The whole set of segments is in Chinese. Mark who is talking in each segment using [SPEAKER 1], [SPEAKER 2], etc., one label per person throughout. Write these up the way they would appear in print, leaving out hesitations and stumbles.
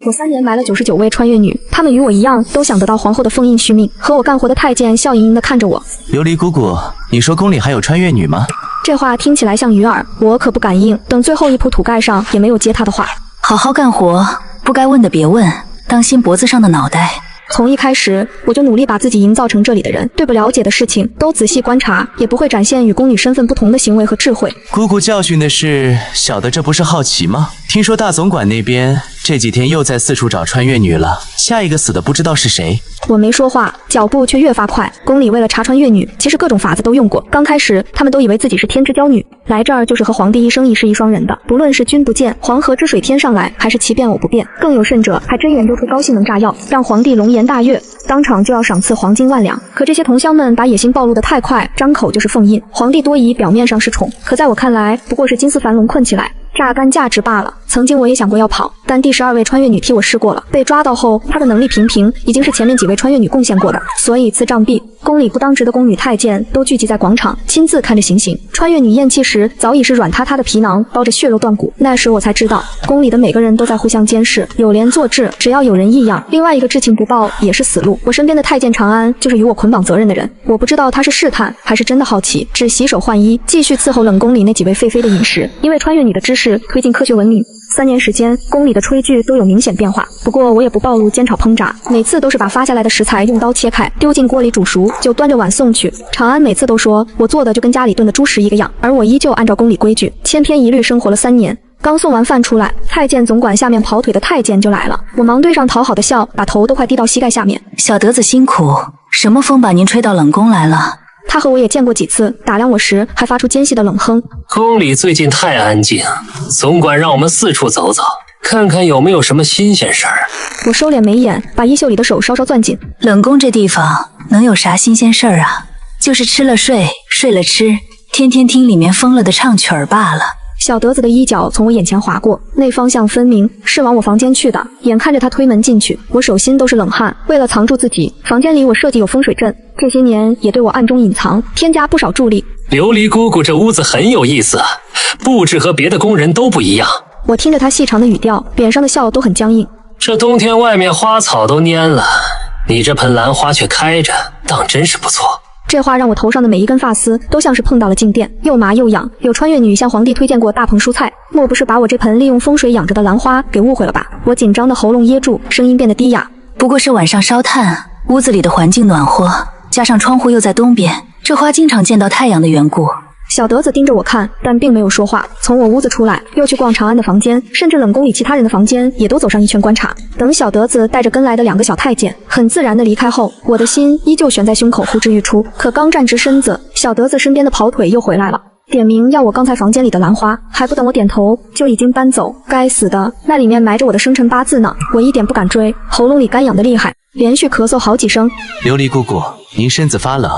[SPEAKER 1] 我3年埋了99位穿越女，她们与我一样，都想得到皇后的封印续命。和我干活的太监笑盈盈地看着我。
[SPEAKER 2] 琉璃姑姑，你说宫里还有穿越女吗？
[SPEAKER 1] 这话听起来像鱼饵，我可不敢应。等最后一铺土盖上，也没有接她的话。
[SPEAKER 3] 好好干活，不该问的别问，当心脖子上的脑袋。
[SPEAKER 1] 从一开始，我就努力把自己营造成这里的人，对不了解的事情都仔细观察，也不会展现与宫女身份不同的行为和智慧。
[SPEAKER 2] 姑姑教训的是小的，这不是好奇吗？听说大总管那边这几天又在四处找穿越女了，下一个死的不知道是谁。
[SPEAKER 1] 我没说话，脚步却越发快。宫里为了查穿越女，其实各种法子都用过。刚开始，他们都以为自己是天之娇女，来这儿就是和皇帝一生一世一双人的。不论是君不见黄河之水天上来，还是其变我不变，更有甚者，还真研究出高性能炸药，让皇帝龙颜大悦，当场就要赏赐黄金万两。可这些同乡们把野心暴露得太快，张口就是封印。皇帝多疑，表面上是宠，可在我看来，不过是金丝繁笼困起来，榨干价值罢了。曾经我也想过要跑，但第12位穿越女替我试过了，被抓到后，她的能力平平，已经是前面几位穿越女贡献过的，所以赐杖毙。宫里不当值的宫女太监都聚集在广场，亲自看着行刑。穿越女咽气时，早已是软塌塌的皮囊，包着血肉断骨。那时我才知道，宫里的每个人都在互相监视，有连坐治，只要有人异样，另外一个知情不报也是死路。我身边的太监长安就是与我捆绑责任的人，我不知道他是试探还是真的好奇，只洗手换衣，继续伺候冷宫里那几位狒狒的饮食。因为穿越女的知识推进科学文明，3年时间，宫里的炊具都有明显变化。不过我也不暴露煎炒烹炸，每次都是把发下来的食材用刀切开，丢进锅里煮熟，就端着碗送去。长安每次都说我做的就跟家里炖的猪食一个样，而我依旧按照宫里规矩，千篇一律生活了3年。刚送完饭出来，太监总管下面跑腿的太监就来了，我忙对上讨好的笑，把头都快低到膝盖下面。
[SPEAKER 3] 小德子辛苦，什么风把您吹到冷宫来了？
[SPEAKER 1] 他和我也见过几次，打量我时还发出尖细的冷哼。
[SPEAKER 4] 宫里最近太安静，总管让我们四处走走，看看有没有什么新鲜事儿。
[SPEAKER 1] 我收敛眉眼，把衣袖里的手稍稍攥紧。
[SPEAKER 3] 冷宫这地方能有啥新鲜事儿啊？就是吃了睡，睡了吃，天天听里面疯了的唱曲儿罢了。
[SPEAKER 1] 小德子的衣角从我眼前划过，那方向分明是往我房间去的。眼看着他推门进去，我手心都是冷汗。为了藏住自己，房间里我设计有风水阵，这些年也对我暗中隐藏，添加不少助力。
[SPEAKER 4] 琉璃姑姑这屋子很有意思，布置和别的宫人都不一样。
[SPEAKER 1] 我听着他细长的语调，脸上的笑都很僵硬。
[SPEAKER 4] 这冬天外面花草都蔫了，你这盆兰花却开着，当真是不错。
[SPEAKER 1] 这话让我头上的每一根发丝都像是碰到了静电，又麻又痒。有穿越女向皇帝推荐过大棚蔬菜，莫不是把我这盆利用风水养着的兰花给误会了吧？我紧张的喉咙噎住，声音变得低哑。
[SPEAKER 3] 不过是晚上烧炭，屋子里的环境暖和，加上窗户又在东边，这花经常见到太阳的缘故。
[SPEAKER 1] 小德子盯着我看，但并没有说话。从我屋子出来，又去逛长安的房间，甚至冷宫里其他人的房间也都走上一圈观察。等小德子带着跟来的2个小太监很自然地离开后，我的心依旧悬在胸口，呼之欲出。可刚站直身子，小德子身边的跑腿又回来了，点名要我刚才房间里的兰花，还不等我点头，就已经搬走。该死的，那里面埋着我的生辰八字呢！我一点不敢追，喉咙里干痒的厉害，连续咳嗽好几声。
[SPEAKER 2] 琉璃姑姑，您身子发冷，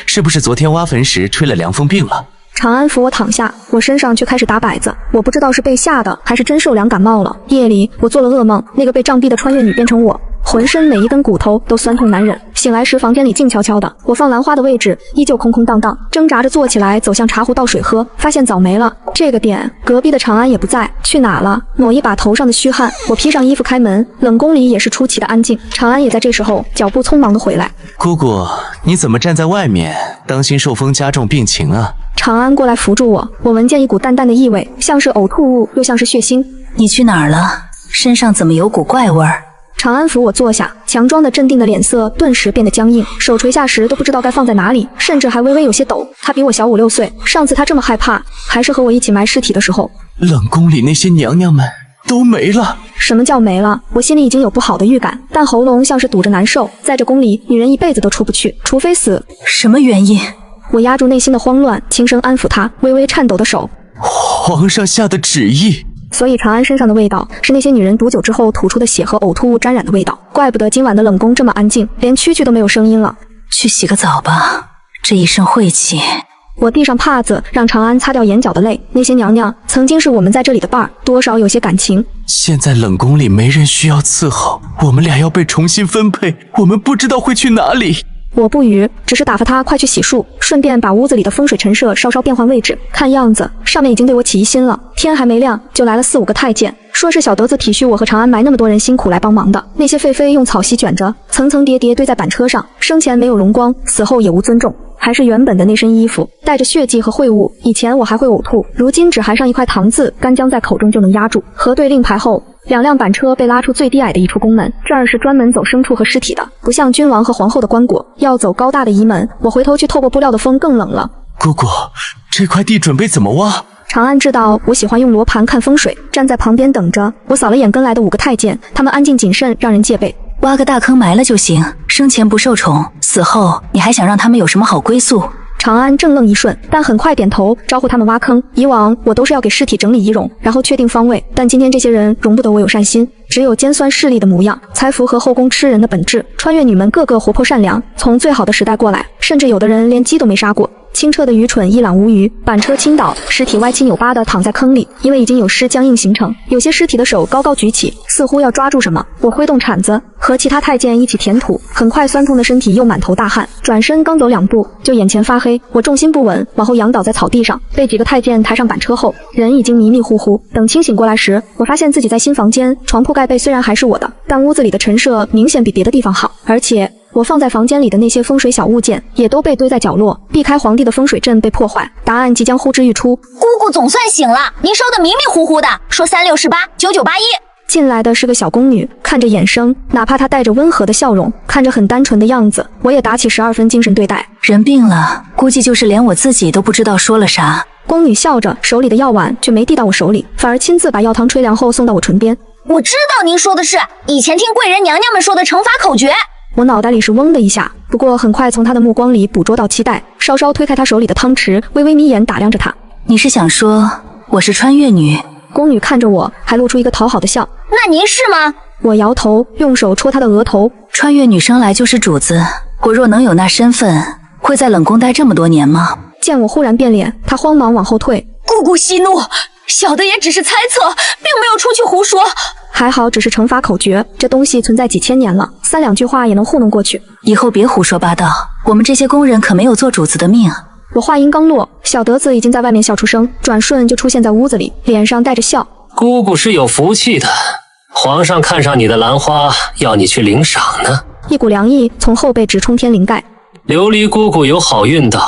[SPEAKER 2] 是不是昨天挖坟时吹了凉风病了？
[SPEAKER 1] 长安扶我躺下，我身上却开始打摆子。我不知道是被吓的，还是真受凉感冒了。夜里我做了噩梦，那个被杖毙的穿越女变成我，浑身每一根骨头都酸痛难忍。醒来时，房间里静悄悄的，我放兰花的位置依旧空空荡荡。挣扎着坐起来，走向茶壶倒水喝，发现早没了。这个点，隔壁的长安也不在，去哪了？抹一把头上的虚汗，我披上衣服开门。冷宫里也是出奇的安静，长安也在这时候脚步匆忙的回来。
[SPEAKER 2] 姑姑，你怎么站在外面？当心受风加重病情啊！
[SPEAKER 1] 长安过来扶住我，我闻见一股淡淡的异味，像是呕吐物，又像是血腥。
[SPEAKER 3] 你去哪儿了？身上怎么有股怪味儿？
[SPEAKER 1] 长安扶我坐下，强装的镇定的脸色顿时变得僵硬，手垂下时都不知道该放在哪里，甚至还微微有些抖。他比我小5、6岁，上次他这么害怕，还是和我一起埋尸体的时候。
[SPEAKER 2] 冷宫里那些娘娘们都没了。
[SPEAKER 1] 什么叫没了？我心里已经有不好的预感，但喉咙像是堵着难受。在这宫里，女人一辈子都出不去，除非死。
[SPEAKER 3] 什么原因？
[SPEAKER 1] 我压住内心的慌乱，轻声安抚他微微颤抖的手。
[SPEAKER 2] 皇上下的旨意。
[SPEAKER 1] 所以长安身上的味道是那些女人毒酒之后吐出的血和呕吐物沾染的味道。怪不得今晚的冷宫这么安静，连蛐蛐都没有声音了。
[SPEAKER 3] 去洗个澡吧，这一身晦气。
[SPEAKER 1] 我递上帕子，让长安擦掉眼角的泪。那些娘娘曾经是我们在这里的伴儿，多少有些感情。
[SPEAKER 2] 现在冷宫里没人需要伺候，我们俩要被重新分配，我们不知道会去哪里。
[SPEAKER 1] 我不语，只是打发他快去洗漱，顺便把屋子里的风水陈设稍稍变换位置。看样子上面已经对我起疑心了。天还没亮，就来了4、5个太监，说是小德子体恤我和长安埋那么多人辛苦来帮忙的。那些狒狒用草席卷着，层层叠叠堆在板车上，生前没有荣光，死后也无尊重。还是原本的那身衣服，带着血迹和秽物。以前我还会呕吐，如今只含上一块糖渍，干浆在口中就能压住。核对令牌后，2辆板车被拉出最低矮的一处宫门，这儿是专门走牲畜和尸体的，不像君王和皇后的棺椁，要走高大的仪门。我回头去透过布料的风更冷了。
[SPEAKER 2] 姑姑，这块地准备怎么挖？
[SPEAKER 1] 长安知道我喜欢用罗盘看风水，站在旁边等着。我扫了眼跟来的5个太监，他们安静谨慎，让人戒备。
[SPEAKER 3] 挖个大坑埋了就行，生前不受宠，死后你还想让他们有什么好归宿？
[SPEAKER 1] 长安怔愣一瞬，但很快点头招呼他们挖坑。以往我都是要给尸体整理仪容，然后确定方位，但今天这些人容不得我有善心，只有尖酸势利的模样，才符合后宫吃人的本质。穿越女们个个活泼善良，从最好的时代过来，甚至有的人连鸡都没杀过。清澈的愚蠢一览无余，板车倾倒，尸体歪七扭八地躺在坑里，因为已经有尸僵硬形成。有些尸体的手高高举起，似乎要抓住什么。我挥动铲子，和其他太监一起填土，很快酸痛的身体又满头大汗，转身刚走2步，就眼前发黑，我重心不稳，往后仰倒在草地上，被几个太监抬上板车后，人已经迷迷糊糊。等清醒过来时，我发现自己在新房间，床铺盖被虽然还是我的，但屋子里的陈设明显比别的地方好，而且我放在房间里的那些风水小物件也都被堆在角落，避开皇帝的风水阵被破坏。答案即将呼之欲出。
[SPEAKER 5] 姑姑总算醒了，您说的迷迷糊糊的，说3618 9981。
[SPEAKER 1] 进来的是个小宫女，看着眼生，哪怕她带着温和的笑容，看着很单纯的样子，我也打起12分精神对待。
[SPEAKER 3] 人病了，估计就是连我自己都不知道说了啥。
[SPEAKER 1] 宫女笑着，手里的药碗却没递到我手里，反而亲自把药汤吹凉后送到我唇边。
[SPEAKER 5] 我知道您说的是以前听贵人娘娘们说的惩罚口诀。
[SPEAKER 1] 我脑袋里是嗡的一下，不过很快从他的目光里捕捉到期待，稍稍推开他手里的汤匙，微微眯眼打量着他。
[SPEAKER 3] 你是想说我是穿越女？
[SPEAKER 1] 宫女看着我，还露出一个讨好的笑。
[SPEAKER 5] 那您是吗？
[SPEAKER 1] 我摇头，用手戳他的额头。
[SPEAKER 3] 穿越女生来就是主子，我若能有那身份，会在冷宫待这么多年吗？
[SPEAKER 1] 见我忽然变脸，他慌忙往后退。
[SPEAKER 5] 姑姑息怒，小的也只是猜测，并没有出去胡说。
[SPEAKER 1] 还好只是惩罚口诀，这东西存在几千年了，3、2句话也能糊弄过去。
[SPEAKER 3] 以后别胡说八道，我们这些宫人可没有做主子的命。
[SPEAKER 1] 我话音刚落，小德子已经在外面笑出声，转瞬就出现在屋子里，脸上带着笑。
[SPEAKER 4] 姑姑是有福气的，皇上看上你的兰花，要你去领赏呢。
[SPEAKER 1] 一股凉意从后背直冲天灵盖。
[SPEAKER 4] 琉璃姑姑有好运道，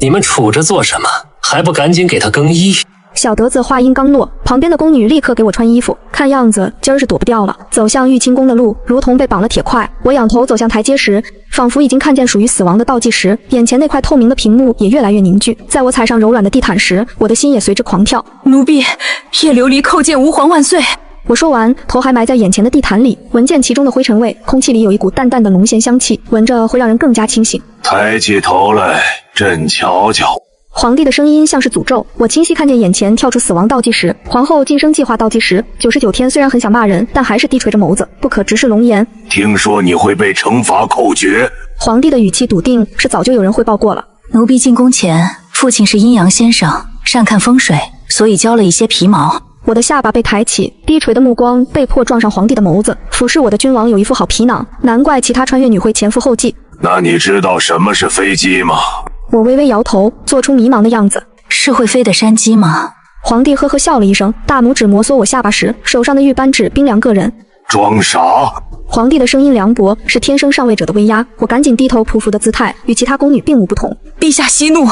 [SPEAKER 4] 你们杵着做什么？还不赶紧给她更衣？
[SPEAKER 1] 小德子话音刚落，旁边的宫女立刻给我穿衣服，看样子今儿是躲不掉了。走向玉清宫的路如同被绑了铁块，我仰头走向台阶时，仿佛已经看见属于死亡的倒计时，眼前那块透明的屏幕也越来越凝聚。在我踩上柔软的地毯时，我的心也随之狂跳。
[SPEAKER 3] 奴婢叶琉璃叩见吾皇万岁。
[SPEAKER 1] 我说完，头还埋在眼前的地毯里，闻见其中的灰尘味，空气里有一股淡淡的龙涎香气，闻着会让人更加清醒。
[SPEAKER 6] 抬起头来，朕瞧瞧。
[SPEAKER 1] 皇帝的声音像是诅咒，我清晰看见眼前跳出死亡倒计时，皇后晋升计划倒计时，99天。虽然很想骂人，但还是低垂着眸子，不可直视龙颜。
[SPEAKER 6] 听说你会被惩罚口诀。
[SPEAKER 1] 皇帝的语气笃定，是早就有人汇报过了。
[SPEAKER 3] 奴婢进宫前，父亲是阴阳先生，善看风水，所以教了一些皮毛。
[SPEAKER 1] 我的下巴被抬起，低垂的目光被迫撞上皇帝的眸子。俯视我的君王有一副好皮囊，难怪其他穿越女会前赴后继。
[SPEAKER 6] 那你知道什么是飞机吗？
[SPEAKER 1] 我微微摇头，做出迷茫的样子。
[SPEAKER 3] 是会飞的山鸡吗？
[SPEAKER 1] 皇帝呵呵笑了一声，大拇指摩挲我下巴时，手上的玉扳指冰凉个人。
[SPEAKER 6] 装傻！
[SPEAKER 1] 皇帝的声音凉薄，是天生上位者的威压。我赶紧低头匍匐的姿态，与其他宫女并无不同。
[SPEAKER 3] 陛下息怒，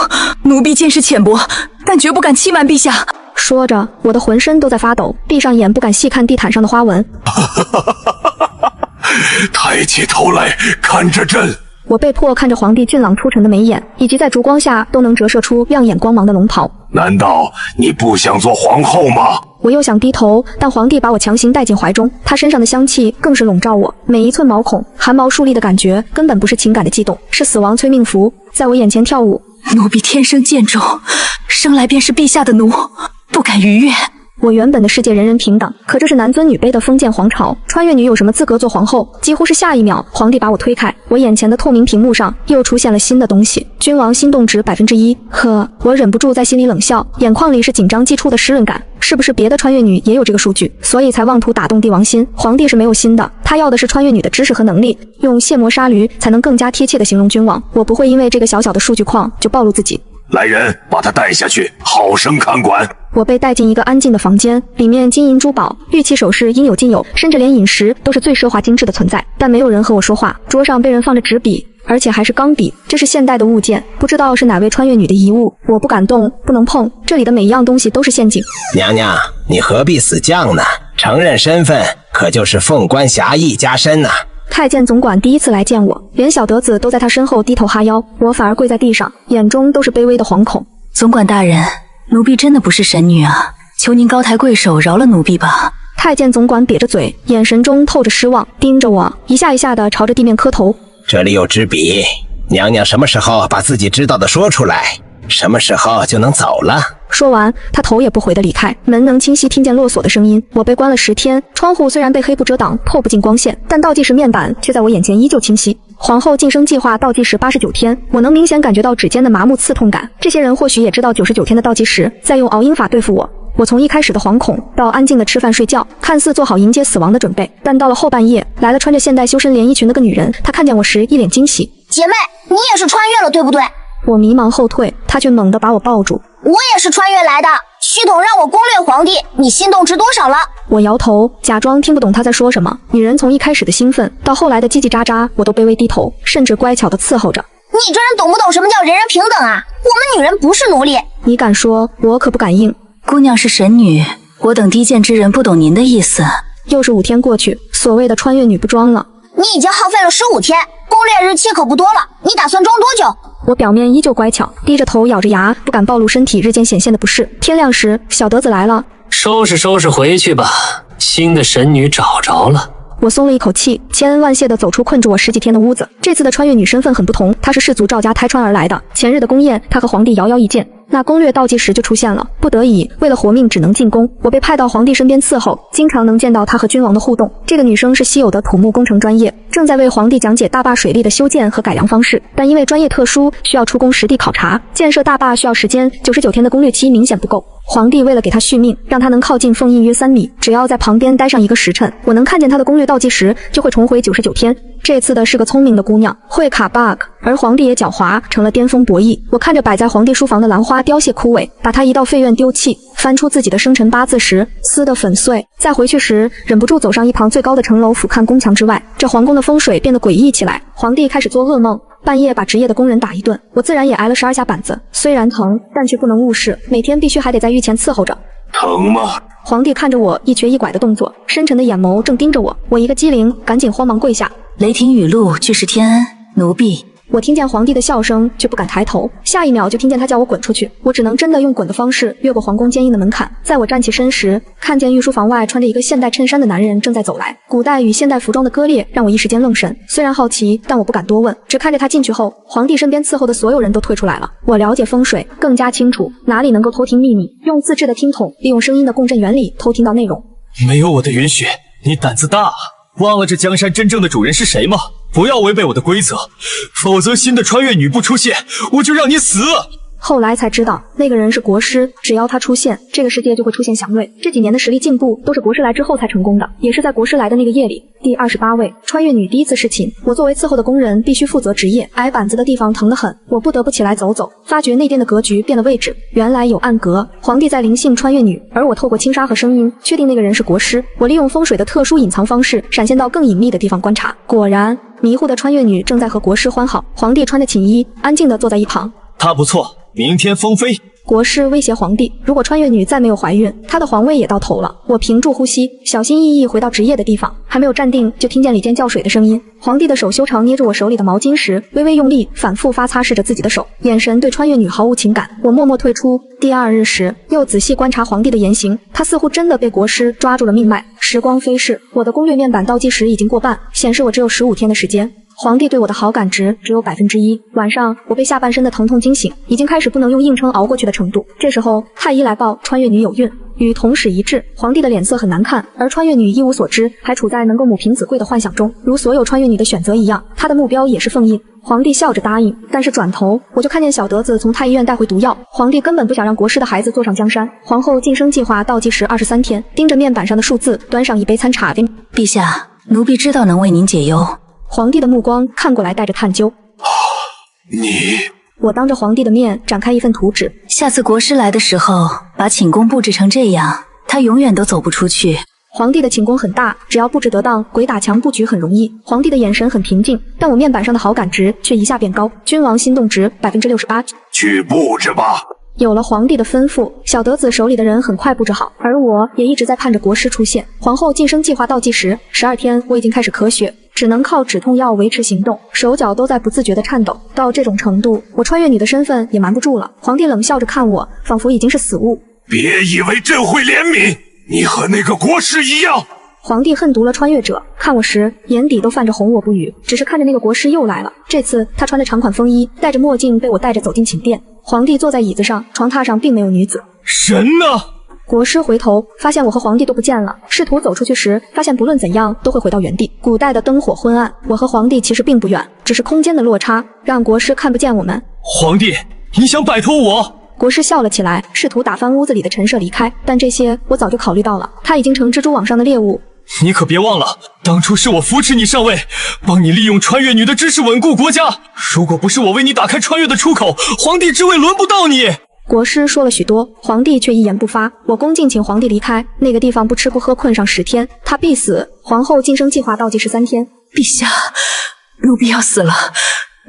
[SPEAKER 3] 奴婢见识浅薄，但绝不敢欺瞒陛下。
[SPEAKER 1] 说着，我的浑身都在发抖，闭上眼不敢细看地毯上的花纹。
[SPEAKER 6] 抬起头来，看着朕。
[SPEAKER 1] 我被迫看着皇帝俊朗出尘的眉眼，以及在烛光下都能折射出亮眼光芒的龙袍。
[SPEAKER 6] 难道你不想做皇后吗？
[SPEAKER 1] 我又想低头，但皇帝把我强行带进怀中，他身上的香气更是笼罩我，每一寸毛孔汗毛竖立的感觉根本不是情感的悸动，是死亡催命符在我眼前跳舞。
[SPEAKER 3] 奴婢天生贱种，生来便是陛下的奴，不敢逾越。
[SPEAKER 1] 我原本的世界人人平等，可这是男尊女卑的封建皇朝，穿越女有什么资格做皇后？几乎是下一秒，皇帝把我推开，我眼前的透明屏幕上又出现了新的东西，君王心动值1%。呵，我忍不住在心里冷笑，眼眶里是紧张激出的湿润感。是不是别的穿越女也有这个数据，所以才妄图打动帝王心？皇帝是没有心的，他要的是穿越女的知识和能力，用卸磨杀驴才能更加贴切的形容君王。我不会因为这个小小的数据矿就暴露自己。
[SPEAKER 6] 来人，把他带下去，好生看管。
[SPEAKER 1] 我被带进一个安静的房间，里面金银珠宝、玉器首饰应有尽有，甚至连饮食都是最奢华精致的存在。但没有人和我说话，桌上被人放着纸笔，而且还是钢笔，这是现代的物件，不知道是哪位穿越女的遗物。我不敢动，不能碰，这里的每一样东西都是陷阱。
[SPEAKER 7] 娘娘，你何必死犟呢？承认身份，可就是凤冠侠义加身呐。
[SPEAKER 1] 太监总管第一次来见我，连小德子都在他身后低头哈腰，我反而跪在地上，眼中都是卑微的惶恐。
[SPEAKER 3] 总管大人，奴婢真的不是神女啊，求您高抬贵手饶了奴婢吧。
[SPEAKER 1] 太监总管瘪着嘴，眼神中透着失望，盯着我，一下一下的朝着地面磕头。
[SPEAKER 7] 这里有支笔，娘娘什么时候把自己知道的说出来，什么时候就能走了。
[SPEAKER 1] 说完，他头也不回地离开。门能清晰听见落锁的声音。我被关了10天，窗户虽然被黑布遮挡，透不进光线，但倒计时面板却在我眼前依旧清晰。皇后晋升计划倒计时89天，我能明显感觉到指尖的麻木刺痛感。这些人或许也知道99天的倒计时，在用熬鹰法对付我。我从一开始的惶恐到安静的吃饭睡觉，看似做好迎接死亡的准备，但到了后半夜，来了穿着现代修身连衣裙的个女人，她看见我时一脸惊喜。
[SPEAKER 5] 姐妹，你也是穿越了对不对？
[SPEAKER 1] 我迷茫后退，她却猛地把我抱住。
[SPEAKER 5] 我也是穿越来的，系统让我攻略皇帝，你心动值多少了？
[SPEAKER 1] 我摇头，假装听不懂她在说什么。女人从一开始的兴奋到后来的叽叽喳喳，我都卑微低头，甚至乖巧地伺候着。
[SPEAKER 5] 你这人懂不懂什么叫人人平等啊？我们女人不是奴隶。
[SPEAKER 1] 你敢说，我可不敢应。
[SPEAKER 3] 姑娘是神女，我等低贱之人不懂您的意思。
[SPEAKER 1] 又是5天过去，所谓的穿越女不装了。
[SPEAKER 5] 你已经耗费了15天，攻略日期可不多了，你打算装多久？
[SPEAKER 1] 我表面依旧乖巧，低着头咬着牙，不敢暴露身体日渐显现的不适。天亮时，小德子来了。
[SPEAKER 4] 收拾收拾回去吧，新的神女找着了。
[SPEAKER 1] 我松了一口气，千恩万谢地走出困住我10几天的屋子。这次的穿越女身份很不同，她是氏族赵家胎穿而来的。前日的宫宴，她和皇帝遥遥一见，那攻略倒计时就出现了。不得已，为了活命只能进宫。我被派到皇帝身边伺候，经常能见到她和君王的互动。这个女生是稀有的土木工程专业，正在为皇帝讲解大坝水利的修建和改良方式。但因为专业特殊，需要出宫实地考察。建设大坝需要时间，99天的攻略期明显不够。皇帝为了给她续命，让她能靠近凤印约3米，只要在旁边待上1个时辰，我能看见她的攻略倒计时就会重回99天。这次的是个聪明的姑娘，会卡 bug， 而皇帝也狡猾，成了巅峰博弈。我看着摆在皇帝书房的兰花凋谢枯萎，把它移到废院丢弃，翻出自己的生辰八字时撕得粉碎。再回去时，忍不住走上一旁最高的城楼俯瞰宫墙之外，这皇宫的风水变得诡异起来。皇帝开始做噩梦，半夜把值夜的工人打一顿，我自然也挨了12下板子，虽然疼，但却不能误事，每天必须还得在御前伺候着。
[SPEAKER 6] 疼吗？
[SPEAKER 1] 皇帝看着我一瘸一拐的动作，深沉的眼眸正盯着我，我一个机灵，赶紧慌忙跪下。
[SPEAKER 3] 雷霆雨露，俱是天恩，奴婢。
[SPEAKER 1] 我听见皇帝的笑声，却不敢抬头，下一秒就听见他叫我滚出去。我只能真的用滚的方式越过皇宫坚硬的门槛。在我站起身时，看见御书房外穿着一个现代衬衫的男人正在走来，古代与现代服装的割裂让我一时间愣神。虽然好奇，但我不敢多问，只看着他进去后，皇帝身边伺候的所有人都退出来了。我了解风水，更加清楚哪里能够偷听秘密，用自制的听筒，利用声音的共振原理偷听到内容。
[SPEAKER 8] 没有我的允许，你胆子大啊！忘了这江山真正的主人是谁吗？不要违背我的规则，否则新的穿越女不出现，我就让你死！
[SPEAKER 1] 后来才知道，那个人是国师，只要他出现，这个世界就会出现祥瑞。这几年的实力进步，都是国师来之后才成功的，也是在国师来的那个夜里。第28位穿越女第一次侍寝，我作为伺候的工人，必须负责值夜。挨板子的地方疼得很，我不得不起来走走，发觉内殿的格局变了位置，原来有暗格。皇帝在灵性穿越女，而我透过轻纱和声音，确定那个人是国师。我利用风水的特殊隐藏方式，闪现到更隐秘的地方观察，果然，迷糊的穿越女正在和国师欢好。皇帝穿着寝衣，安静地坐在一旁。
[SPEAKER 8] 她不错，明天封妃。
[SPEAKER 1] 国师威胁皇帝，如果穿越女再没有怀孕，她的皇位也到头了。我屏住呼吸，小心翼翼回到值夜的地方，还没有站定，就听见里间叫水的声音。皇帝的手修长捏着我手里的毛巾时，微微用力，反复发擦拭着自己的手，眼神对穿越女毫无情感。我默默退出。第2日时，又仔细观察皇帝的言行，他似乎真的被国师抓住了命脉。时光飞逝，我的攻略面板倒计时已经过半，显示我只有15天的时间。皇帝对我的好感值只有1%。晚上我被下半身的疼痛惊醒，已经开始不能用硬撑熬过去的程度。这时候太医来报穿越女有孕，与同始一致，皇帝的脸色很难看，而穿越女一无所知，还处在能够母凭子贵的幻想中。如所有穿越女的选择一样，她的目标也是凤印。皇帝笑着答应，但是转头我就看见小德子从太医院带回毒药。皇帝根本不想让国师的孩子坐上江山。皇后晋升计划倒计时23天，盯着面板上的数字，端上一杯参茶给
[SPEAKER 3] 陛下，奴婢知道能为您解忧。
[SPEAKER 1] 皇帝的目光看过来，带着探究。
[SPEAKER 6] 你……
[SPEAKER 1] 我当着皇帝的面展开一份图纸。
[SPEAKER 3] 下次国师来的时候，把寝宫布置成这样，他永远都走不出去。
[SPEAKER 1] 皇帝的寝宫很大，只要布置得当，鬼打墙布局很容易。皇帝的眼神很平静，但我面板上的好感值却一下变高，君王心动值68%。
[SPEAKER 6] 去布置吧。
[SPEAKER 1] 有了皇帝的吩咐，小德子手里的人很快布置好，而我也一直在盼着国师出现。皇后晋升计划倒计时12天，我已经开始咳血，只能靠止痛药维持行动，手脚都在不自觉地颤抖。到这种程度，我穿越女的身份也瞒不住了。皇帝冷笑着看我，仿佛已经是死物。
[SPEAKER 6] 别以为朕会怜悯你，和那个国师一样。
[SPEAKER 1] 皇帝恨毒了穿越者，看我时眼底都泛着红。我不语，只是看着那个国师又来了。这次他穿着长款风衣，戴着墨镜，被我带着走进寝殿。皇帝坐在椅子上，床榻上并没有女子。
[SPEAKER 8] 神呢？
[SPEAKER 1] 国师回头发现我和皇帝都不见了，试图走出去时，发现不论怎样都会回到原地。古代的灯火昏暗，我和皇帝其实并不远，只是空间的落差让国师看不见我们。
[SPEAKER 8] 皇帝，你想摆脱我？
[SPEAKER 1] 国师笑了起来，试图打翻屋子里的陈设离开，但这些我早就考虑到了。他已经成蜘蛛网上的猎物。
[SPEAKER 8] 你可别忘了，当初是我扶持你上位，帮你利用穿越女的知识稳固国家。如果不是我为你打开穿越的出口，皇帝之位轮不到你。
[SPEAKER 1] 国师说了许多，皇帝却一言不发。我恭敬请皇帝离开那个地方，不吃不喝困上10天，他必死。皇后晋升计划倒计13天。
[SPEAKER 3] 陛下，奴婢要死了，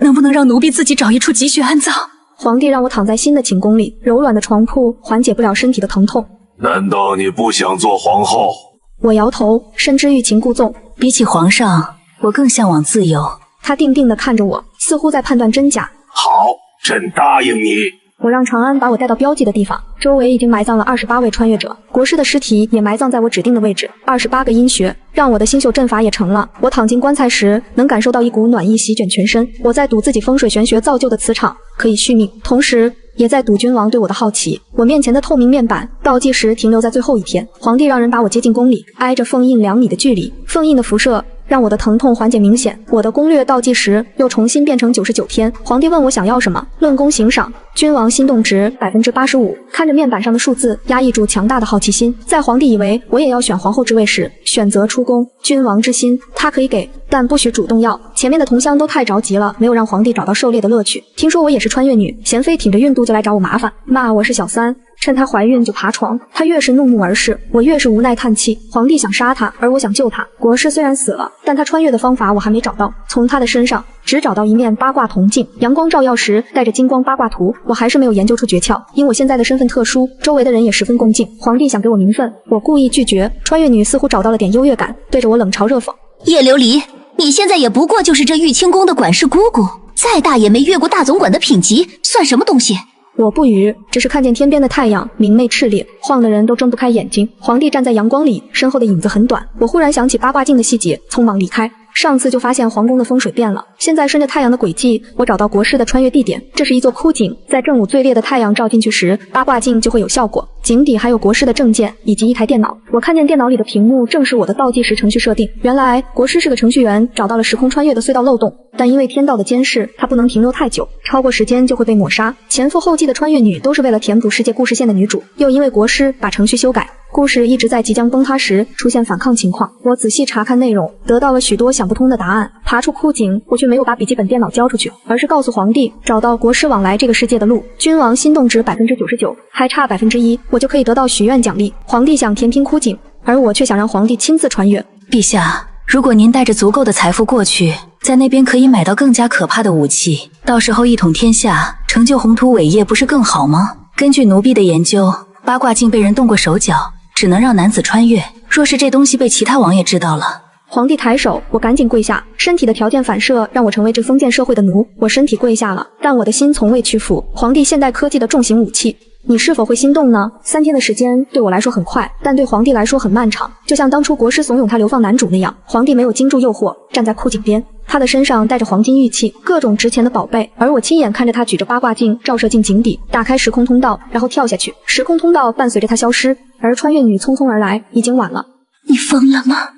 [SPEAKER 3] 能不能让奴婢自己找一处积雪安葬？
[SPEAKER 1] 皇帝让我躺在新的寝宫里，柔软的床铺缓解不了身体的疼痛。
[SPEAKER 6] 难道你不想做皇后？
[SPEAKER 1] 我摇头，深知欲擒故纵。
[SPEAKER 3] 比起皇上，我更向往自由。
[SPEAKER 1] 他定定地看着我，似乎在判断真假。
[SPEAKER 6] 好，朕答应你。
[SPEAKER 1] 我让长安把我带到标记的地方，周围已经埋葬了28位穿越者，国师的尸体也埋葬在我指定的位置。28个阴穴，让我的星宿阵法也成了。我躺进棺材时，能感受到一股暖意席卷全身。我在赌自己风水玄学造就的磁场可以续命，同时也在赌君王对我的好奇。我面前的透明面板倒计时停留在最后1天，皇帝让人把我接进宫里，挨着凤印2米的距离，凤印的辐射让我的疼痛缓解明显。我的攻略倒计时又重新变成99天。皇帝问我想要什么，论功行赏，君王心动值85%。看着面板上的数字，压抑住强大的好奇心。在皇帝以为我也要选皇后之位时，选择出宫。君王之心他可以给，但不许主动要。前面的同乡都太着急了，没有让皇帝找到狩猎的乐趣。听说我也是穿越女，贤妃挺着孕肚就来找我麻烦，骂我是小三，趁她怀孕就爬床。她越是怒目而视，我越是无奈叹气。皇帝想杀她，而我想救她。国师虽然死了，但他穿越的方法我还没找到。从他的身上只找到一面八卦铜镜，阳光照耀时带着金光八卦图。我还是没有研究出诀窍，因我现在的身份特殊，周围的人也十分恭敬。皇帝想给我名分，我故意拒绝。穿越女似乎找到了点优越感，对着我冷嘲热讽。
[SPEAKER 5] 叶琉璃，你现在也不过就是这玉清宫的管事姑姑，再大也没越过大总管的品级，算什么东西？
[SPEAKER 1] 我不语，只是看见天边的太阳明媚炽烈，晃得人都睁不开眼睛。皇帝站在阳光里，身后的影子很短。我忽然想起八卦镜的细节，匆忙离开。上次就发现皇宫的风水变了，现在顺着太阳的轨迹，我找到国师的穿越地点。这是一座枯井，在正午最烈的太阳照进去时，八卦镜就会有效果。井底还有国师的证件以及一台电脑，我看见电脑里的屏幕正是我的倒计时程序设定。原来国师是个程序员，找到了时空穿越的隧道漏洞，但因为天道的监视，他不能停留太久，超过时间就会被抹杀。前赴后继的穿越女都是为了填补世界故事线的女主，又因为国师把程序修改，故事一直在即将崩塌时出现反抗情况。我仔细查看内容，得到了许多想不通的答案。爬出枯井，我却没有把笔记本电脑交出去，而是告诉皇帝找到国师往来这个世界的路。君王心动值99%，还差1%，我就可以得到许愿奖励。皇帝想填平枯井，而我却想让皇帝亲自穿越。
[SPEAKER 3] 陛下，如果您带着足够的财富过去，在那边可以买到更加可怕的武器，到时候一统天下，成就宏图伟业，不是更好吗？根据奴婢的研究，八卦镜被人动过手脚，只能让男子穿越。若是这东西被其他王爷知道了……
[SPEAKER 1] 皇帝抬手，我赶紧跪下。身体的条件反射让我成为这封建社会的奴。我身体跪下了，但我的心从未屈服。皇帝现代科技的重型武器，你是否会心动呢？3天的时间对我来说很快，但对皇帝来说很漫长。就像当初国师怂恿他流放男主那样，皇帝没有经住诱惑，站在枯井边。他的身上带着黄金玉器，各种值钱的宝贝，而我亲眼看着他举着八卦镜照射进井底，打开时空通道，然后跳下去，时空通道伴随着他消失，而穿越女匆匆而来，已经晚了。
[SPEAKER 5] 你疯了吗？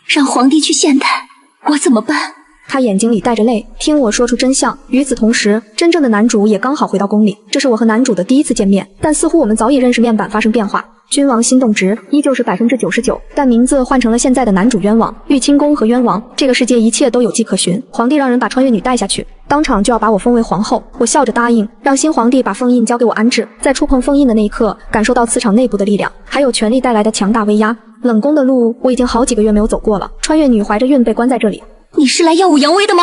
[SPEAKER 5] 让皇帝去现代，我怎么办？
[SPEAKER 1] 他眼睛里带着泪，听我说出真相。与此同时，真正的男主也刚好回到宫里，这是我和男主的第一次见面，但似乎我们早已认识，面板发生变化。君王心动值依旧是99%，但名字换成了现在的男主冤枉、玉清宫和冤王。这个世界一切都有迹可循。皇帝让人把穿越女带下去，当场就要把我封为皇后。我笑着答应，让新皇帝把封印交给我安置。在触碰封印的那一刻，感受到磁场内部的力量，还有权力带来的强大威压。冷宫的路我已经好几个月没有走过了。穿越女怀着孕被关在这里。
[SPEAKER 5] 你是来耀武扬威的吗？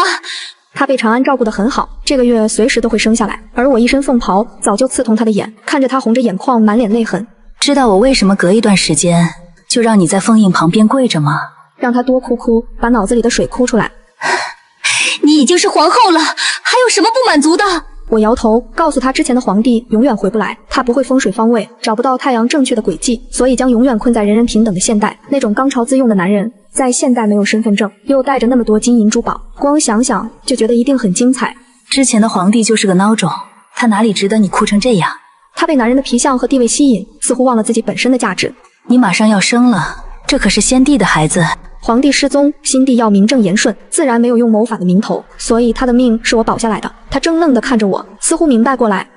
[SPEAKER 1] 她被长安照顾得很好，这个月随时都会生下来，而我一身凤袍早就刺痛她的眼，看着她红着眼眶，满脸泪痕。
[SPEAKER 3] 知道我为什么隔一段时间就让你在封印旁边跪着吗？
[SPEAKER 1] 让她多哭哭，把脑子里的水哭出来。
[SPEAKER 5] 你已经是皇后了，还有什么不满足的？
[SPEAKER 1] 我摇头，告诉他之前的皇帝永远回不来，他不会风水方位，找不到太阳正确的轨迹，所以将永远困在人人平等的现代。那种刚潮自用的男人，在现代没有身份证，又带着那么多金银珠宝，光想想就觉得一定很精彩。
[SPEAKER 3] 之前的皇帝就是个孬种，他哪里值得你哭成这样？
[SPEAKER 1] 他被男人的皮相和地位吸引，似乎忘了自己本身的价值。
[SPEAKER 3] 你马上要生了，这可是先帝的孩子。
[SPEAKER 1] 皇帝失踪，新帝要名正言顺，自然没有用谋反的名头，所以他的命是我保下来的。他怔愣地看着我，似乎明白过来。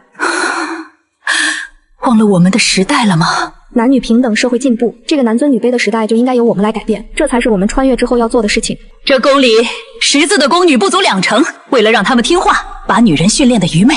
[SPEAKER 3] 忘了我们的时代了吗？
[SPEAKER 1] 男女平等，社会进步，这个男尊女卑的时代就应该由我们来改变，这才是我们穿越之后要做的事情。
[SPEAKER 3] 这宫里识字的宫女不足20成，为了让他们听话，把女人训练得愚昧。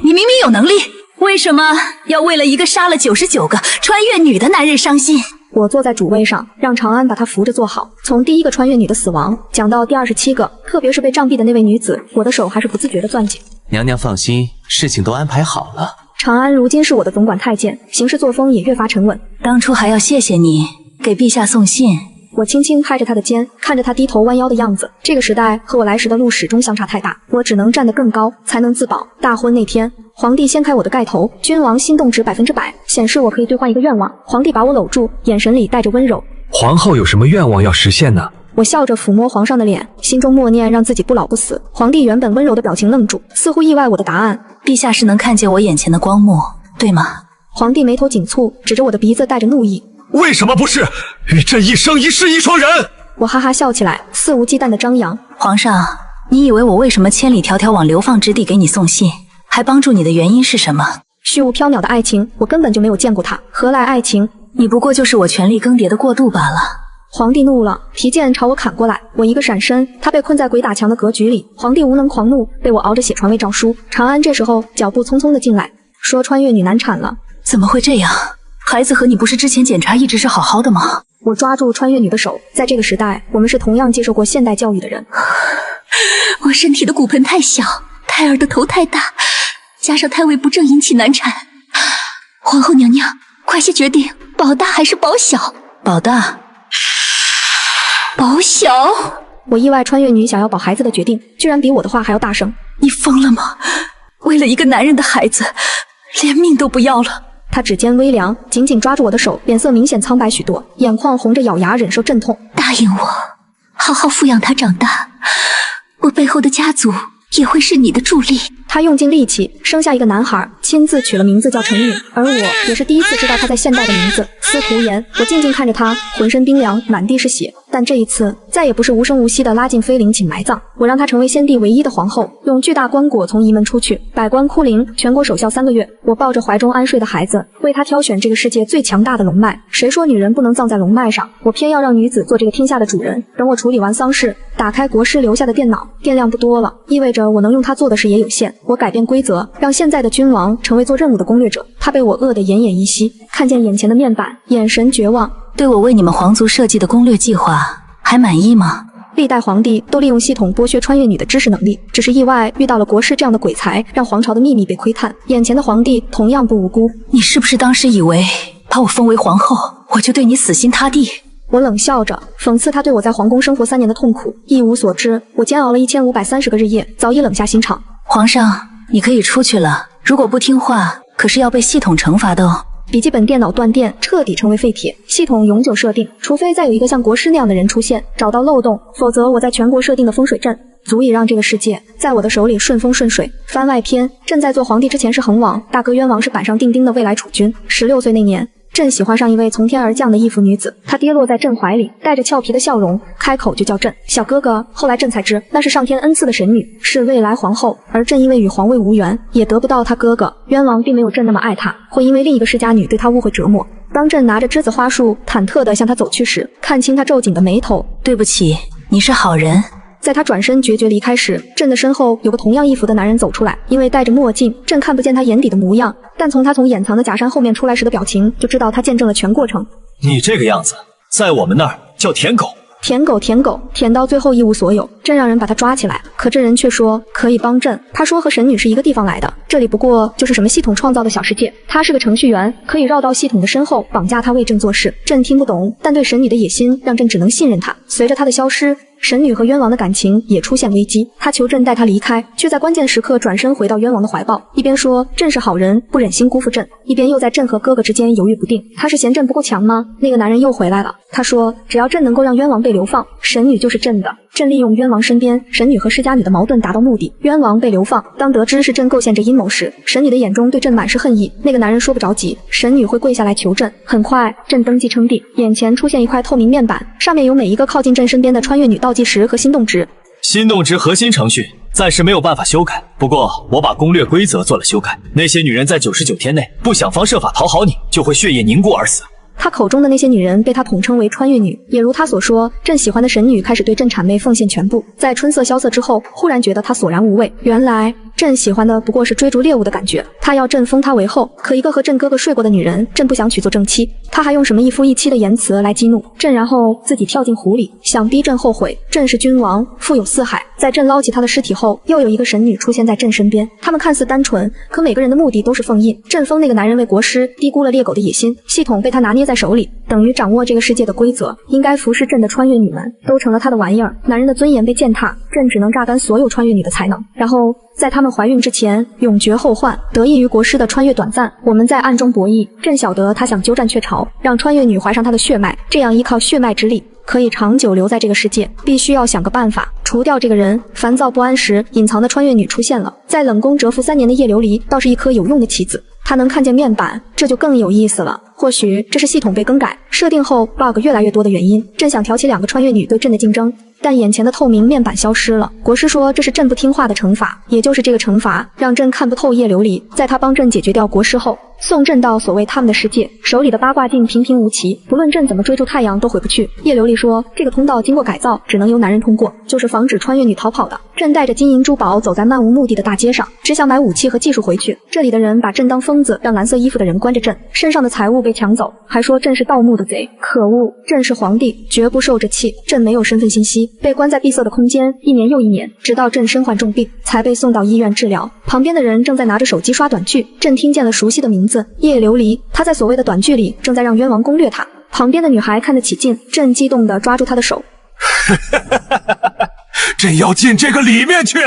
[SPEAKER 3] 你明明有能力，为什么要为了一个杀了99个穿越女的男人伤心？
[SPEAKER 1] 我坐在主位上，让长安把她扶着坐好。从第一个穿越女的死亡讲到第27个，特别是被杖毙的那位女子，我的手还是不自觉地攥紧。
[SPEAKER 2] 娘娘放心，事情都安排好了。
[SPEAKER 1] 长安如今是我的总管太监，行事作风也越发沉稳。
[SPEAKER 3] 当初还要谢谢你给陛下送信。
[SPEAKER 1] 我轻轻拍着他的肩，看着他低头弯腰的样子。这个时代和我来时的路始终相差太大，我只能站得更高，才能自保。大婚那天，皇帝掀开我的盖头，君王心动值100%，显示我可以兑换一个愿望。皇帝把我搂住，眼神里带着温柔。
[SPEAKER 8] 皇后有什么愿望要实现呢？
[SPEAKER 1] 我笑着抚摸皇上的脸，心中默念让自己不老不死。皇帝原本温柔的表情愣住，似乎意外我的答案。
[SPEAKER 3] 陛下是能看见我眼前的光幕，对吗？
[SPEAKER 1] 皇帝眉头紧蹙，指着我的鼻子带着怒意。
[SPEAKER 8] 为什么不是？这一生一世一双人！
[SPEAKER 1] 我哈哈笑起来，肆无忌惮的张扬。
[SPEAKER 3] 皇上，你以为我为什么千里迢迢往流放之地给你送信，还帮助你的原因是什么？
[SPEAKER 1] 虚无缥缈的爱情，我根本就没有见过它，何来爱情？
[SPEAKER 3] 你不过就是我权力更迭的过渡罢了。
[SPEAKER 1] 皇帝怒了，提剑朝我砍过来，我一个闪身，他被困在鬼打墙的格局里。皇帝无能狂怒，被我熬着血传位诏书。长安这时候脚步匆匆的进来，说穿越女难产了。
[SPEAKER 3] 怎么会这样？孩子和你不是之前检查一直是好好的吗？
[SPEAKER 1] 我抓住穿越女的手，在这个时代，我们是同样接受过现代教育的人。
[SPEAKER 5] 我身体的骨盆太小，胎儿的头太大，加上胎位不正引起难产。皇后娘娘，快些决定，保大还是保小？
[SPEAKER 3] 保大。
[SPEAKER 5] 保小？
[SPEAKER 1] 我意外穿越女想要保孩子的决定，居然比我的话还要大声。
[SPEAKER 3] 你疯了吗？为了一个男人的孩子，连命都不要了？
[SPEAKER 1] 他指尖微凉，紧紧抓住我的手，脸色明显苍白许多，眼眶红着，咬牙忍受阵痛。
[SPEAKER 5] 答应我，好好抚养他长大，我背后的家族也会是你的助力。
[SPEAKER 1] 他用尽力气生下一个男孩，亲自取了名字叫陈允，而我也是第一次知道他在现代的名字司徒言。我静静看着他，浑身冰凉，满地是血，但这一次再也不是无声无息的拉进妃陵请埋葬，我让他成为先帝唯一的皇后，用巨大棺椁从仪门出去，百官哭灵，全国守孝3个月。我抱着怀中安睡的孩子，为他挑选这个世界最强大的龙脉。谁说女人不能葬在龙脉上？我偏要让女子做这个天下的主人。等我处理完丧事，打开国师留下的电脑，电量不多了，意味着我能用它做的事也有限。我改变规则，让现在的君王成为做任务的攻略者。他被我饿得奄奄一息，看见眼前的面板，眼神绝望。
[SPEAKER 3] 对我为你们皇族设计的攻略计划还满意吗？
[SPEAKER 1] 历代皇帝都利用系统剥削穿越女的知识能力，只是意外遇到了国师这样的鬼才，让皇朝的秘密被窥探。眼前的皇帝同样不无辜。
[SPEAKER 3] 你是不是当时以为把我封为皇后，我就对你死心塌地？
[SPEAKER 1] 我冷笑着，讽刺他对我在皇宫生活3年的痛苦一无所知。我煎熬了1530个日夜，早已冷下心肠。
[SPEAKER 3] 皇上，你可以出去了，如果不听话，可是要被系统惩罚的哦。
[SPEAKER 1] 笔记本电脑断电，彻底成为废铁。系统永久设定，除非再有一个像国师那样的人出现，找到漏洞，否则我在全国设定的风水阵，足以让这个世界在我的手里顺风顺水。番外篇：朕在做皇帝之前是恒王，大哥冤王是板上钉钉的未来储君。16岁那年，朕喜欢上一位从天而降的异服女子，她跌落在朕怀里，带着俏皮的笑容，开口就叫朕小哥哥。后来朕才知，那是上天恩赐的神女，是未来皇后。而朕因为与皇位无缘，也得不到她哥哥。冤王并没有朕那么爱她，会因为另一个世家女对她误会折磨。当朕拿着栀子花束，忐忑地向她走去时，看清她皱紧的眉头。
[SPEAKER 3] 对不起，你是好人。
[SPEAKER 1] 在他转身决绝离开时，朕的身后有个同样衣服的男人走出来，因为戴着墨镜，朕看不见他眼底的模样，但从他从掩藏的假山后面出来时的表情，就知道他见证了全过程。
[SPEAKER 8] 你这个样子，在我们那儿叫舔狗。
[SPEAKER 1] 舔狗，舔狗，舔到最后一无所有。朕让人把他抓起来，可这人却说可以帮朕。他说和神女是一个地方来的，这里不过就是什么系统创造的小世界。他是个程序员，可以绕到系统的身后，绑架他为朕做事。朕听不懂，但对神女的野心让朕只能信任他。随着他的消失，神女和冤王的感情也出现危机，他求朕带他离开，却在关键时刻转身回到冤王的怀抱，一边说朕是好人，不忍心辜负朕，一边又在朕和哥哥之间犹豫不定。他是嫌朕不够强吗？那个男人又回来了，他说只要朕能够让冤王被流放，神女就是朕的。朕利用冤王身边神女和世家女的矛盾达到目的，冤王被流放。当得知是朕构陷这阴谋时，神女的眼中对朕满是恨意。那个男人说不着急，神女会跪下来求朕。很快，朕登基称帝，眼前出现一块透明面板，上面有每一个靠近朕身边的穿越女倒计时和心动值。
[SPEAKER 8] 心动值核心程序暂时没有办法修改，不过我把攻略规则做了修改。那些女人在99天内不想方设法讨好你，就会血液凝固而死。
[SPEAKER 1] 他口中的那些女人被他统称为穿越女，也如他所说，朕喜欢的神女开始对朕谄媚奉献全部。在春色萧瑟之后，忽然觉得他索然无味，原来朕喜欢的不过是追逐猎物的感觉。他要朕封他为后，可一个和朕哥哥睡过的女人，朕不想娶做正妻。他还用什么一夫一妻的言辞来激怒朕，然后自己跳进湖里，想逼朕后悔。朕是君王，富有四海。在朕捞起他的尸体后，又有一个神女出现在朕身边。他们看似单纯，可每个人的目的都是封印。朕封那个男人为国师，低估了猎狗的野心，系统被他拿捏在手里，等于掌握这个世界的规则。应该服侍朕的穿越女们都成了他的玩意儿，男人的尊严被践踏，朕只能榨干所有穿越女的才能，然后在她们怀孕之前永绝后患。得益于国师的穿越短暂，我们在暗中博弈。朕晓得他想鸠占鹊巢，让穿越女怀上他的血脉，这样依靠血脉之力可以长久留在这个世界。必须要想个办法除掉这个人。烦躁不安时，隐藏的穿越女出现了。在冷宫蛰伏3年的叶琉璃倒是一颗有用的棋子，她能看见面板，这就更有意思了。或许这是系统被更改设定后 bug 越来越多的原因。朕想挑起2个穿越女对朕的竞争，但眼前的透明面板消失了。国师说这是朕不听话的惩罚，也就是这个惩罚让朕看不透叶琉璃。在他帮朕解决掉国师后，送朕到所谓他们的世界，手里的八卦镜平平无奇，不论朕怎么追逐太阳都回不去。叶琉璃说这个通道经过改造，只能由男人通过，就是防止穿越女逃跑的。朕带着金银珠宝走在漫无目的的大街上，只想买武器和技术回去。这里的人把朕当疯子，让蓝色衣服的人关着朕，身上的财物被抢走，还说朕是盗墓的贼。可恶，朕是皇帝，绝不受这气。朕没有身份信息，被关在闭塞的空间1年又1年，直到朕身患重病，才被送到医院治疗。旁边的人正在拿着手机刷短剧，朕听见了熟悉的名字叶琉璃。他在所谓的短剧里正在让冤王攻略他。旁边的女孩看得起劲，朕激动地抓住她的手。
[SPEAKER 6] 朕要进这个里面去。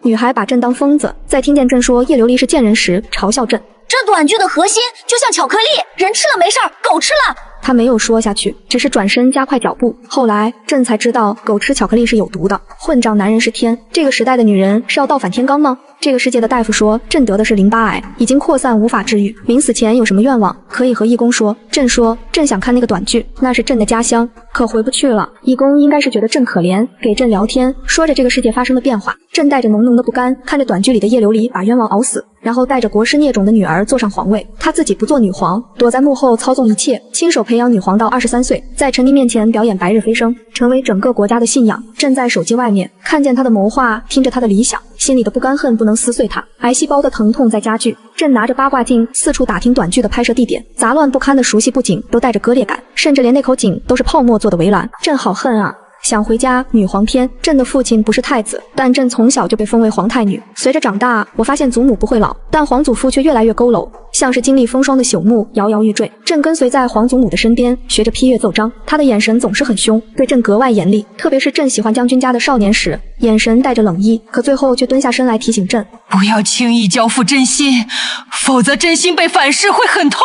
[SPEAKER 1] 女孩把朕当疯子，在听见朕说叶琉璃是贱人时嘲笑朕。
[SPEAKER 5] 这短剧的核心就像巧克力，人吃了没事儿，狗吃了。
[SPEAKER 1] 他没有说下去，只是转身加快脚步。后来朕才知道狗吃巧克力是有毒的。混账男人是天，这个时代的女人是要倒反天罡吗？这个世界的大夫说朕得的是淋巴癌，已经扩散无法治愈。临死前有什么愿望可以和义工说？朕说朕想看那个短剧，那是朕的家乡，可回不去了。义工应该是觉得朕可怜，给朕聊天，说着这个世界发生的变化。朕带着浓浓的不甘，看着短剧里的叶琉璃把冤王熬死，然后带着国师孽种的女儿坐上皇位，他自己不做女皇，躲在幕后操纵一切，亲手培养女皇到23岁，在臣民面前表演白日飞升，成为整个国家的信仰。朕在手机外面看见他的谋划，听着他的理想，心里的不甘恨不能撕碎他，癌细胞的疼痛在加剧。朕拿着八卦镜四处打听短剧的拍摄地点，杂乱不堪的熟悉布景都带着割裂感，甚至连那口井都是泡沫做的围栏。朕好恨啊！想回家，女皇篇。朕的父亲不是太子，但朕从小就被封为皇太女。随着长大，我发现祖母不会老，但皇祖父却越来越佝偻，像是经历风霜的朽木，摇摇欲坠。朕跟随在皇祖母的身边，学着批阅奏章，他的眼神总是很凶，对朕格外严厉。特别是朕喜欢将军家的少年时，眼神带着冷意，可最后却蹲下身来提醒朕，
[SPEAKER 9] 不要轻易交付真心，否则真心被反噬会很痛。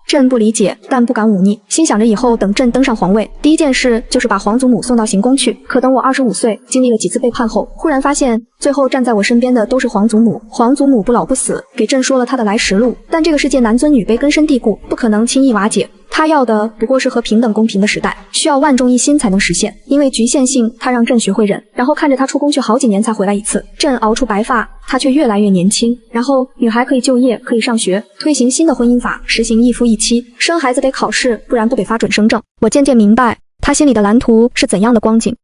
[SPEAKER 1] 朕不理解，但不敢忤逆，心想着以后等朕登上皇位，第一件事就是把皇祖母送到行宫去。可等我25岁，经历了几次背叛后，忽然发现最后站在我身边的都是皇祖母。皇祖母不老不死，给朕说了她的来时路，但这个世界男尊女卑根深蒂固，不可能轻易瓦解。他要的不过是和平等公平的时代，需要万众一心才能实现。因为局限性，他让朕学会忍，然后看着他出宫去好几年才回来一次。朕熬出白发，他却越来越年轻。然后女孩可以就业，可以上学，推行新的婚姻法，实行一夫一妻，生孩子得考试，不然不给发准生证。我渐渐明白他心里的蓝图是怎样的光景。